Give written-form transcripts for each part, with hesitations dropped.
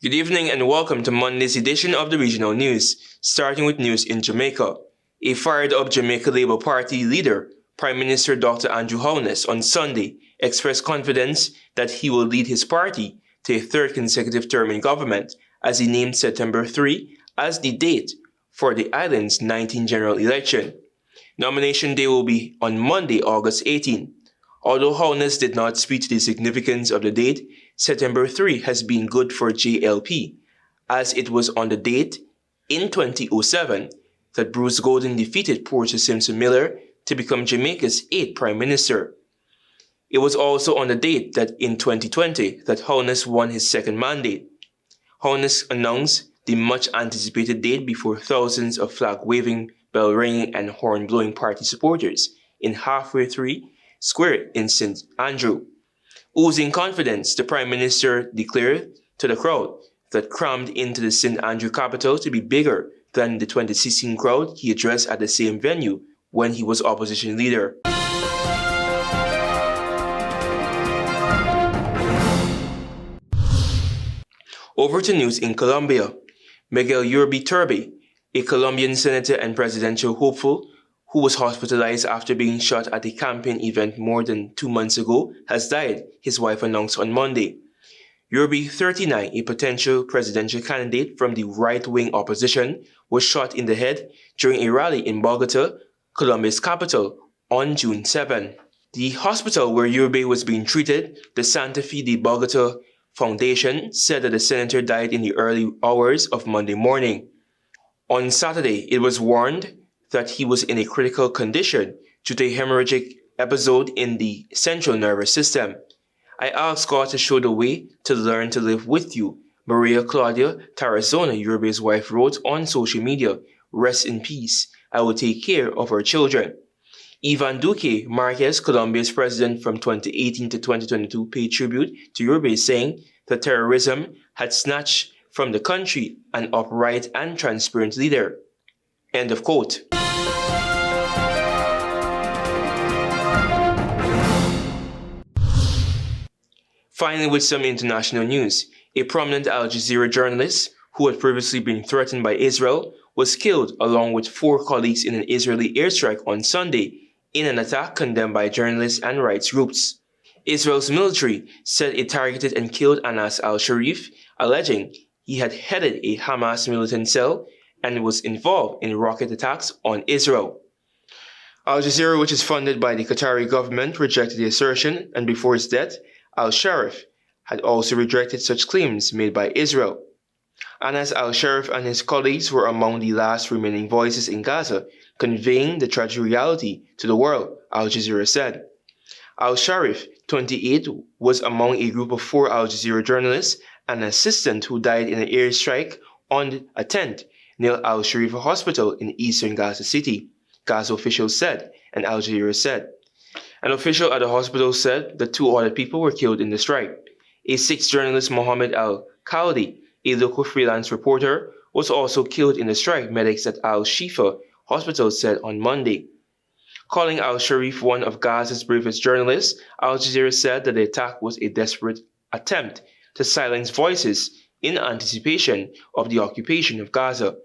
Good evening and welcome to Monday's edition of the Regional News, starting with news in Jamaica. A fired-up Jamaica Labour Party leader, Prime Minister Dr. Andrew Holness, on Sunday expressed confidence that he will lead his party to a third consecutive term in government, as he named September 3 as the date for the island's 19th general election. Nomination day will be on Monday, August 18. Although Holness did not speak to the significance of the date, September 3 has been good for JLP, as it was on the date in 2007 that Bruce Gordon defeated Portia Simpson-Miller to become Jamaica's 8th Prime Minister. It was also on the date that in 2020 that Holness won his second mandate. Holness announced the much-anticipated date before thousands of flag-waving, bell-ringing and horn-blowing party supporters in Halfway Tree Square in St. Andrew. Oozing confidence, the Prime Minister declared to the crowd that crammed into the St. Andrew capital to be bigger than the 2016 crowd he addressed at the same venue when he was opposition leader. Over to news in Colombia. Miguel Uribe Turbe, a Colombian senator and presidential hopeful who was hospitalized after being shot at a campaign event more than 2 months ago, has died, his wife announced on Monday. Uribe, 39, a potential presidential candidate from the right-wing opposition, was shot in the head during a rally in Bogota, Colombia's capital, on June 7. The hospital where Uribe was being treated, the Santa Fe de Bogota Foundation, said that the senator died in the early hours of Monday morning. On Saturday, it was warned that he was in a critical condition due to a hemorrhagic episode in the central nervous system. I asked God to show the way to learn to live with you, Maria Claudia Tarazona, Uribe's wife, wrote on social media. Rest in peace. I will take care of our children. Ivan Duque Marquez, Colombia's president from 2018 to 2022, paid tribute to Uribe, saying that terrorism had snatched from the country an upright and transparent leader. End of quote. Finally, with some international news, a prominent Al Jazeera journalist who had previously been threatened by Israel was killed along with 4 colleagues in an Israeli airstrike on Sunday in an attack condemned by journalists and rights groups. Israel's military said it targeted and killed Anas al-Sharif, alleging he had headed a Hamas militant cell and was involved in rocket attacks on Israel. Al Jazeera, which is funded by the Qatari government, rejected the assertion, and before his death, al-Sharif had also rejected such claims made by Israel. Anas al-Sharif and his colleagues were among the last remaining voices in Gaza, conveying the tragic reality to the world, Al Jazeera said. Al-Sharif, 28, was among a group of 4 Al Jazeera journalists and an assistant who died in an airstrike on a tent near Al-Sharifa Hospital in eastern Gaza City, Gaza officials said, and Al Jazeera said. An official at the hospital said that 2 other people were killed in the strike. A 6th journalist, Mohammed Al-Khaldi, a local freelance reporter, was also killed in the strike, medics at Al-Shifa Hospital said on Monday. Calling Al-Sharif one of Gaza's bravest journalists, Al Jazeera said that the attack was a desperate attempt to silence voices in anticipation of the occupation of Gaza.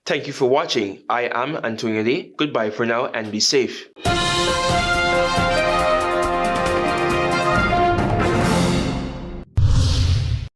Thank you for watching. I am Antonio Day. Goodbye for now and be safe.